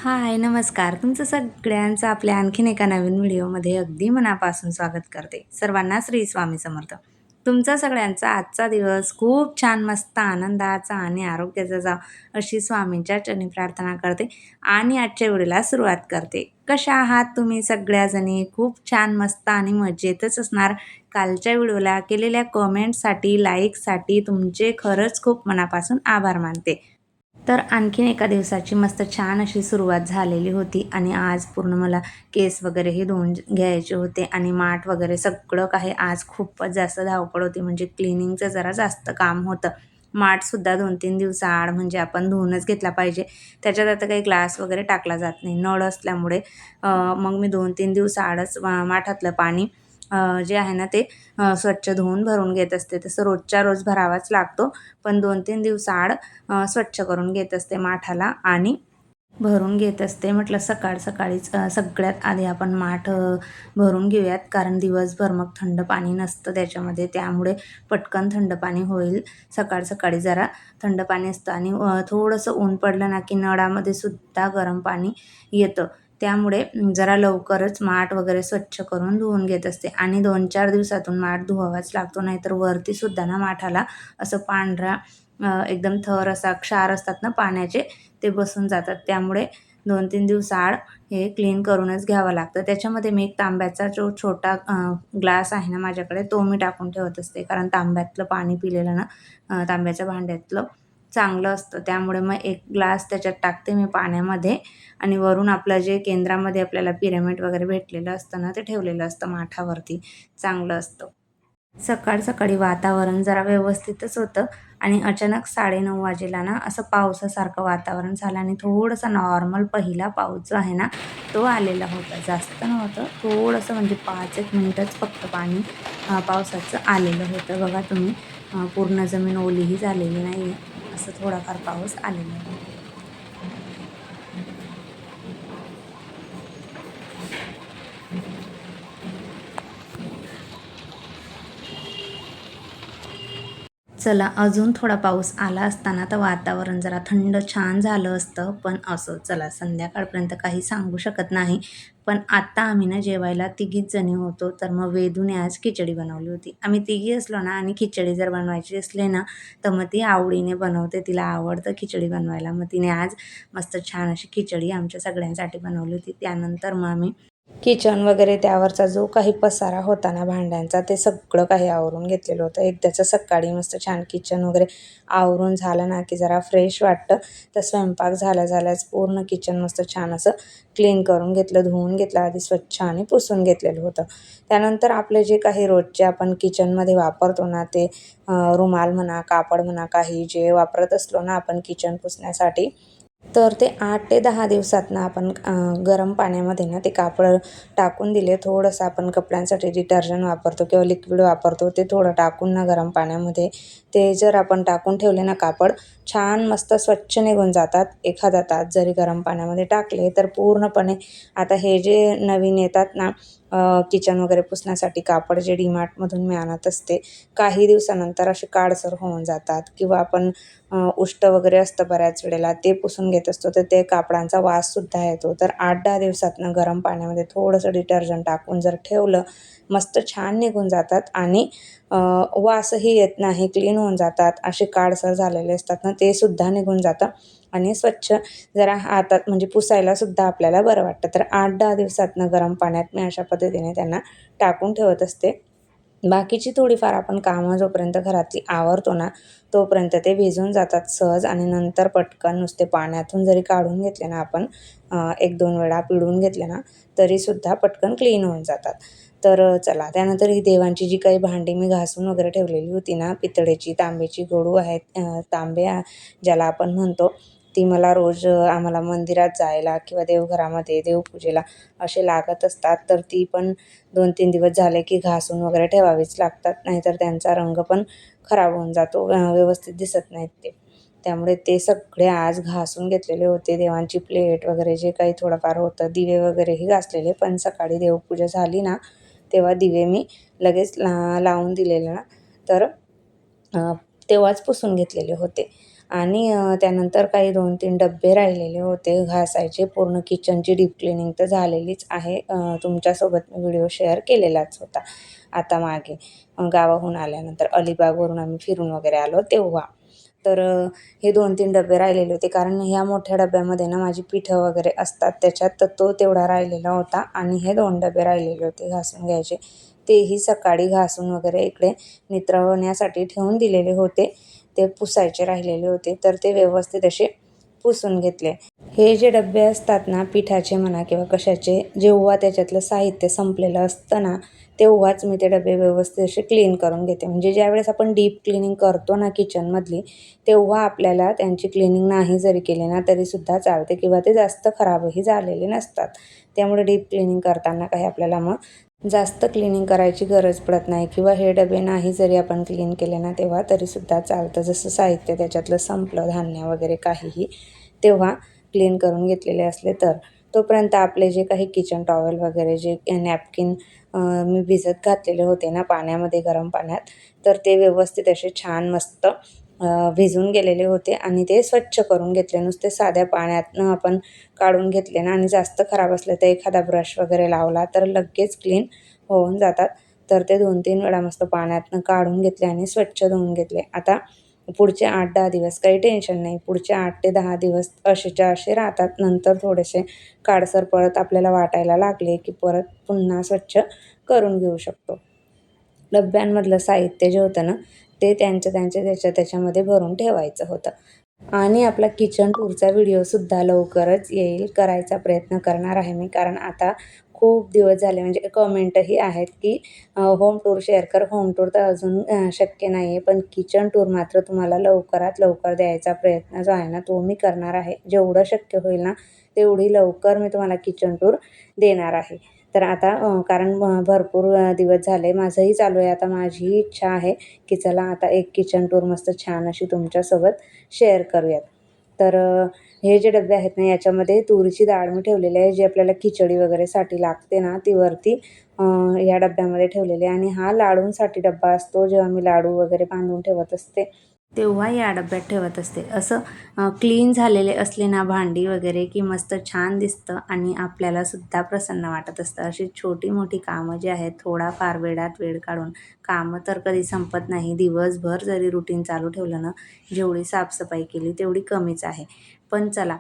हाय, नमस्कार. तुमचं सगळ्यांचं आपल्या आणखीन एका नवीन व्हिडिओमध्ये अगदी मनापासून स्वागत करते. सर्वांना श्री स्वामी समर्थ. तुमचा सगळ्यांचा आजचा दिवस खूप छान, मस्त, आनंदाचा आणि आरोग्याचा जावो अशी स्वामींच्या चरणी प्रार्थना करते आणि आजच्या व्हिडिओला सुरुवात करते. कशा आहात तुम्ही सगळ्याजणी? खूप छान, मस्त आणि मजेतच असणार. कालच्या व्हिडिओला केलेल्या कमेंटसाठी, लाईकसाठी तुमचे खरंच खूप मनापासून आभार मानते. तर आणखीन एका दिवसाची मस्त छान अशी सुरुवात झालेली होती आणि आज पूर्ण मला केस वगैरे हे धुवून घ्यायचे होते आणि माठ वगैरे सगळं काही आज खूपच जास्त धावपळ होती. म्हणजे क्लिनिंगचं जरा जास्त काम होतं. माठसुद्धा 2-3 दिवसाआड म्हणजे आपण धुवूनच घेतला पाहिजे. त्याच्यात आता काही ग्लास वगैरे टाकला जात नाही. नळ असल्यामुळे मग मी 2-3 दिवसाआडच माठातलं पाणी जे आहे ना ते स्वच्छ धुवून भरून घेत असते. तसं रोजच्या रोज भरावाच लागतो. पण 2-3 दिवसाआड स्वच्छ करून घेत असते माठाला आणि भरून घेत असते. म्हटलं सकाळीच सगळ्यात आधी आपण माठ भरून घेऊयात, कारण दिवसभर मग थंड पाणी नसतं त्याच्यामध्ये, त्यामुळे पटकन थंड पाणी होईल. सकाळी जरा थंड पाणी असतं आणि थोडंसं ऊन पडलं ना की नळामध्ये सुद्धा गरम पाणी येतं. त्यामुळे जरा लवकरच माठ वगैरे स्वच्छ करून धुवून घेत असते आणि 2-4 दिवसातून माठ धुवावाच लागतो. नाहीतर वरती सुद्धा ना माठाला असं पांढरा एकदम थर असा क्षार असतात ना पाण्याचे, ते बसून जातात. त्यामुळे 2-3 दिवसाआड हे क्लीन करूनच घ्यावं लागतं. त्याच्यामध्ये मी एक तांब्याचा जो छोटा ग्लास आहे ना माझ्याकडे, तो मी टाकून ठेवत असते. कारण तांब्यातलं पाणी पिलेलं ना तांब्याच्या भांड्यातलं चांगलं असतं. त्यामुळे मग एक ग्लास त्याच्यात टाकते मी पाण्यामध्ये आणि वरून आपलं जे केंद्रामध्ये आपल्याला पिरॅमिड वगैरे भेटलेलं असतं ना, ते ठेवलेलं असतं माठावरती. चांगलं असतं. सकाळी वातावरण जरा व्यवस्थितच होतं आणि अचानक 9:30 वाजेला ना असं पावसासारखं वातावरण झालं आणि थोडंसं नॉर्मल पहिला पाऊस जो आहे ना, तो आलेला होता. जास्त नव्हतं, थोडंसं म्हणजे 5 एक मिनिटच फक्त पाणी पावसाचं आलेलं होतं. बघा तुम्ही, पूर्ण जमीन ओलीही झालेली नाही आहे. असं थोडाफार पाऊस आलेला होता. चला, अजून थोडा पाऊस आला असता ना, तर वातावरण जरा थंड छान झालं असतं. पण असो, चला संध्याकाळपर्यंत काही सांगू शकत नाही. पण आता आम्ही ना जेवायला तिघीच जणी होतो, तर मग वेदूने आज खिचडी बनवली होती. आम्ही तिघी असलो ना आणि खिचडी जर बनवायची असली ना, तर मग ती आवडीने बनवते. तिला आवडतं खिचडी बनवायला. मग तिने आज मस्त छान अशी खिचडी आमच्या सगळ्यांसाठी बनवली होती. त्यानंतर मग आम्ही किचन वगैरे त्यावरचा जो काही पसारा होता ना भांड्यांचा, ते सगळं काही आवरून घेतलेलं होतं. एकदाचं सकाळी मस्त छान किचन वगैरे आवरून झालं ना की जरा फ्रेश वाटतं. तर स्वयंपाक झाल्याच पूर्ण किचन मस्त छान असं क्लीन करून घेतलं, धुवून घेतलं आधी स्वच्छ आणि पुसून घेतलेलं होतं. त्यानंतर आपले जे काही रोजचे आपण किचनमध्ये वापरतो ना, ते रुमाल म्हणा, कापड म्हणा, काही जे वापरत असलो ना आपण किचन पुसण्यासाठी, तर ते 8 ते 10 दिवसातनं आपण गरम पाण्यामध्ये ना ते कापड टाकून दिले. थोडंसं आपण कपड्यांसाठी डिटर्जंट वापरतो किंवा लिक्विड वापरतो, ते थोडं टाकून ना गरम पाण्यामध्ये ते जर आपण टाकून ठेवले ना कापड, छान मस्त स्वच्छ निघून जातात. एखादा तास जरी गरम पाण्यामध्ये टाकले तर पूर्णपणे, आता हे जे नवीन येतात ना किचन वगैरे पुसण्यासाठी कापड, जे डीमार्टमधून मी आणत असते, काही दिवसानंतर असे काळसर होऊन जातात किंवा आपण उष्ट वगैरे असतं बऱ्याच वेळेला, ते पुसून घेत असतो, तर ते कापडांचा वाससुद्धा येतो. तर 8-10 दिवसातनं गरम पाण्यामध्ये थोडंसं डिटर्जंट टाकून जर ठेवलं, मस्त छान निघून जातात आणि वासही येत नाही, क्लीन होऊन जातात. असे काळसर झालेले असतात ना, ते सुद्धा निघून जातं आणि स्वच्छ जरा हातात म्हणजे पुसायलासुद्धा आपल्याला बरं वाटतं. तर 8-10 दिवसातनं गरम पाण्यात मी अशा पद्धतीने त्यांना टाकून ठेवत असते. बाकीची थोडीफार आपण कामं जोपर्यंत घरातली आवरतो ना, तोपर्यंत ते भिजून जातात सहज आणि नंतर पटकन नुसते पाण्यातून जरी काढून घेतले ना आपण, 1-2 वेळा पिळून घेतले ना, तरीसुद्धा पटकन क्लीन होऊन जातात. तर चला, त्यानंतर ही देवांची जी काही भांडी मी घासून वगैरे ठेवलेली होती ना, पितळेची, तांब्याची गडू आहेत, तांब्या ज्याला आपण म्हणतो, ती मला रोज आम्हाला मंदिरात जायला किंवा देवघरामध्ये देवपूजेला असे लागत असतात. तर ती पण 2-3 दिवस झाले की घासून वगैरे ठेवावीच लागतात. नाहीतर त्यांचा रंग पण खराब होऊन जातो, व्यवस्थित दिसत नाहीत ते. त्यामुळे ते सगळे आज घासून घेतलेले होते. देवांची प्लेट वगैरे जे काही थोडंफार होतं, दिवे वगैरेही घासलेले. पण सकाळी देवपूजा झाली ना, तेव्हा दिवे मी लगेच लावून दिलेले ना, तर तेव्हाच पुसून घेतलेले होते. आणि त्यानंतर काही 2-3 डब्बे राहिलेले होते घासायचे. पूर्ण किचनची डीप क्लीनिंग तर झालेलीच आहे. तुमच्यासोबत मी व्हिडिओ शेअर केलेलाच होता आता मागे गावाहून आल्यानंतर अलिबागवरून आम्ही फिरून वगैरे आलो तेव्हा. तर हे 2-3 डबे राहिलेले होते कारण ह्या मोठ्या डब्यामध्ये ना माझी पिठं वगैरे असतात त्याच्यात, तर तो तेवढा राहिलेला होता आणि हे 2 डबे राहिलेले होते घासून घ्यायचे. तेही सकाळी घासून वगैरे इकडे नित्रवण्यासाठी ठेवून दिलेले होते. ते पुसायचे राहिलेले होते, तर ते व्यवस्थित असे पुसून घेतले. हे जे डबे असतात ना पिठाचे म्हणा किंवा कशाचे, जेव्हा त्याच्यातलं साहित्य संपलेलं असतं ना, तेव्हाच मी ते डबे व्यवस्थित असे क्लीन करून घेते. म्हणजे ज्यावेळेस आपण डीप क्लीनिंग करतो ना किचनमधली, तेव्हा आपल्याला त्यांची क्लीनिंग नाही जरी केली ना तरीसुद्धा चालते किंवा ते जास्त खराबही झालेले नसतात. त्यामुळे डीप क्लीनिंग करताना काही आपल्याला मग जास्त क्लीनिंग करायची गरज पडत नाही किंवा हे डबे नाही जरी आपण क्लीन केले ना तेव्हा तरीसुद्धा चालतं. जसं साहित्य त्याच्यातलं संपलं, धान्य वगैरे काहीही, तेव्हा क्लीन करून घेतलेले असले तर. तोपर्यंत आपले जे काही किचन टॉवेल वगैरे जे नॅपकिन मी भिजत घातलेले होते ना पाण्यामध्ये, गरम पाण्यात, तर ते व्यवस्थित असे छान मस्त भिजून गेलेले होते आणि ते स्वच्छ करून घेतले. नुसते साध्या पाण्यातनं आपण काढून घेतले ना आणि जास्त खराब असले तर एखादा ब्रश वगैरे लावला तर लगेच क्लीन होऊन जातात. तर ते 2-3 वेळा मस्त पाण्यातनं काढून घेतले आणि स्वच्छ धुवून घेतले. आता पुढचे 8-10 दिवस काही टेन्शन नाही. पुढचे 8 ते 10 दिवस असेच्या असे राहतात. नंतर थोडेसे काळसर परत आपल्याला वाटायला लागले की परत पुन्हा स्वच्छ करून घेऊ शकतो. डब्यांमधलं साहित्य जे होतं ना ते त्याच्यामध्ये भरून ठेवायचं होतं. आणि आपला किचन टूरचा व्हिडिओसुद्धा लवकरच येईल. करायचा प्रयत्न करणार आहे मी, कारण आता खूप दिवस झाले म्हणजे कमेंटही आहेत की होम टूर शेअर कर. होम टूर तर अजून शक्य नाही आहे, पण किचन टूर मात्र तुम्हाला लवकरात लवकर द्यायचा प्रयत्न जो आहे ना तो मी करणार आहे. जेवढं शक्य होईल ना तेवढी लवकर मी तुम्हाला किचन टूर देणार आहे. तर आता कारण भरपूर दिवस झाले, माझंही चालू आहे. आता माझी इच्छा आहे की चला आता एक किचन टूर मस्त छान अशी तुमच्यासोबत शेअर करूयात. तर हे जे डबे आहेत ना याच्यामध्ये तुरीची डाळ मी ठेवलेली आहे, जी आपल्याला खिचडी वगैरेसाठी लागते ना ती वरती या डब्यामध्ये ठेवलेली आहे. आणि हा लाडूंसाठी डब्बा असतो. जेव्हा मी लाडू वगैरे बांधून ठेवत असते तेव्हा या डब्यात ठेवत असते. असं क्लीन झालेले असले ना भांडी वगैरे की मस्त छान दिसतं आणि आपल्याला सुद्धा प्रसन्न वाटत असतं. अशी छोटी मोठी कामं जी आहेत थोडाफार वेळात वेळ काढून, कामं तर कधी संपत नाही. दिवसभर जरी रुटीन चालू ठेवलं ना, जेवढी साफसफाई केली तेवढी कमीच आहे. पण चला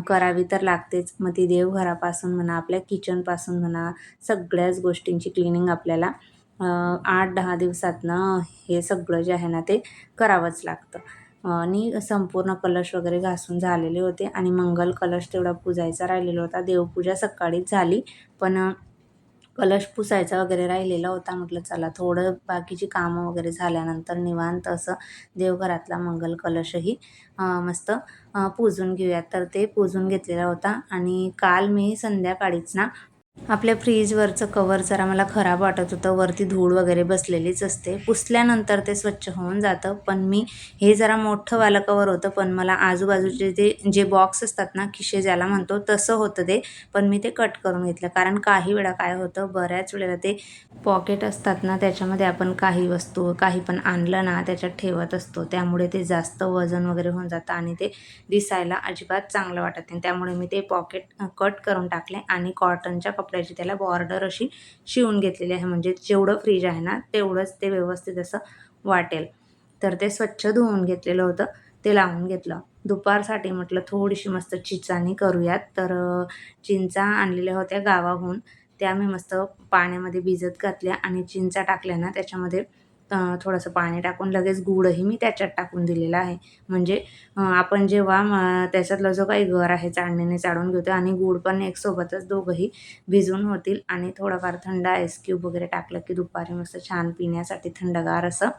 करावी तर लागतेच. मग ती देवघरापासून म्हणा, आपल्या किचनपासून म्हणा, सगळ्याच गोष्टींची क्लिनिंग आपल्याला 8-10 दिवसातनं हे सगळं जे आहे ना ते करावंच लागतं. आणि संपूर्ण कलश वगैरे घासून झालेले होते आणि मंगल कलश तेवढा पुजायचा राहिलेला होता. देवपूजा सकाळीच झाली, पण कलश पुसायचा वगैरे राहिलेला होता. म्हटलं चला थोडं बाकीची कामं वगैरे झाल्यानंतर निवांत असं देवघरातला मंगल कलशही मस्त पूजून घेऊयात. तर ते पूजून घेतलेला होता. आणि काल मी संध्याकाळीच ना आपल्या फ्रीजवरचं कवर जरा मला खराब वाटत होतं. वरती धूळ वगैरे बसलेलीच असते. पुसल्यानंतर ते स्वच्छ होऊन जातं. पण मी हे जरा मोठंवालं कवर होतं, पण मला आजूबाजूचे ते जे बॉक्स असतात ना, खिसे ज्याला म्हणतो तसं होतं ते. पण मी ते कट करून घेतलं, कारण काही वेळा काय होतं, बऱ्याच वेळेला ते पॉकेट असतात ना त्याच्यामध्ये आपण काही वस्तू काही पण आणलं ना त्याच्यात ठेवत असतो. त्यामुळे ते जास्त वजन वगैरे होऊन जातं आणि ते दिसायला अजिबात चांगलं वाटत नाही. त्यामुळे मी ते पॉकेट कट करून टाकले आणि कॉटनच्या कपड्याची त्याला बॉर्डर अशी शिवून घेतलेली आहे. म्हणजे जेवढं फ्रीज आहे ना तेवढंच ते व्यवस्थित असं वाटेल. तर ते स्वच्छ धुवून घेतलेलं होतं, ते लावून घेतलं. दुपारसाठी म्हटलं थोडीशी मस्त चिचाणी करूयात. तर चिंचा आणलेल्या होत्या गावाहून, त्या मी मस्त पाण्यामध्ये भिजत घातल्या आणि चिंचा टाकल्या ना त्याच्यामध्ये थोडंसं पाणी टाकून लगेच गूळही मी त्याच्यात टाकून दिलेला आहे. म्हणजे आपण जेव्हा त्याच्यातला जो काही गर आहे चाळणीने चाळून घेतो आणि गूळ पण एक सोबतच दोघंही भिजून होतील. आणि थोडंफार थंड आईस क्यूब वगैरे टाकलं की दुपारी मस्त छान पिण्यासाठी थंडगार असं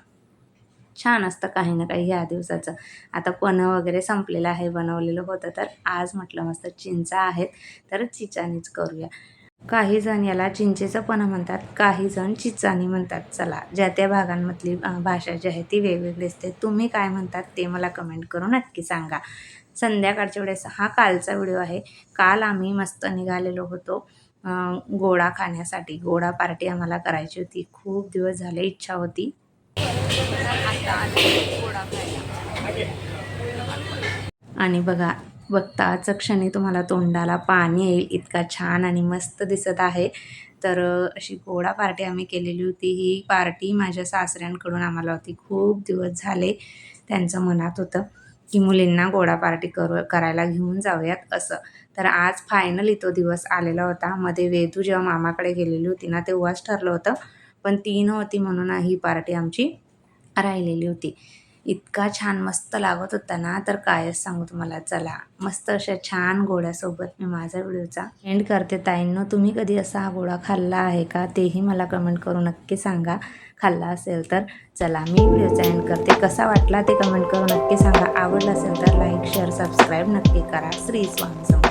छान असतं काही ना काही ह्या दिवसाचं. आता पन्हं वगैरे संपलेलं आहे, बनवलेलं होतं, तर आज म्हटलं मस्त चिंचा आहेत तर चिचानीच करूया. काही जण याला चिंचेचं पन्हं म्हणतात, काही जण चिचानी म्हणतात. चला, ज्या त्या भागांमधली भाषा जी आहे ती वेगवेगळी असते. तुम्ही काय म्हणतात ते मला कमेंट करून नक्की सांगा. संध्याकाळच्या वेळेस हा कालचा व्हिडिओ आहे. काल आम्ही मस्त निघालेलो होतो गोडा खाण्यासाठी. गोडा पार्टी आम्हाला करायची होती. खूप दिवस झाले इच्छा होती. आता आले गोडा खायला. आणि बघा, बघताच क्षणी तुम्हाला तोंडाला पाणी येईल इतका छान आणि मस्त दिसत आहे. तर अशी गोडा पार्टी आम्ही केलेली होती. ही पार्टी माझ्या सासऱ्यांकडून आम्हाला होती. खूप दिवस झाले त्यांचं मनात होतं, की मुलींना गोडा पार्टी करायला घेऊन जाऊयात असं. तर आज फायनली तो दिवस आलेला होता. मध्ये वेदू जेव्हा मामाकडे गेलेली होती ना, तेव्हाच ठरलं होतं. पण ती नव्हती म्हणून ही पार्टी आमची राहिलेली होती. इतका छान मस्त लागत होता ना, तर कायच सांगू तुम्हाला. चला, मस्त अशा छान गोड्यासोबत मी माझा व्हिडिओचा एंड करते. ताईंनो, तुम्ही कधी असा हा गोडा खाल्ला आहे का? तेही मला कमेंट करून नक्की सांगा. खाल्ला असेल तर. चला, मी व्हिडिओचा एंड करते. कसा वाटला ते कमेंट करून नक्की सांगा. आवडला असेल तर लाईक, शेअर, सबस्क्राईब नक्की करा. श्री स्वामी समर्थ.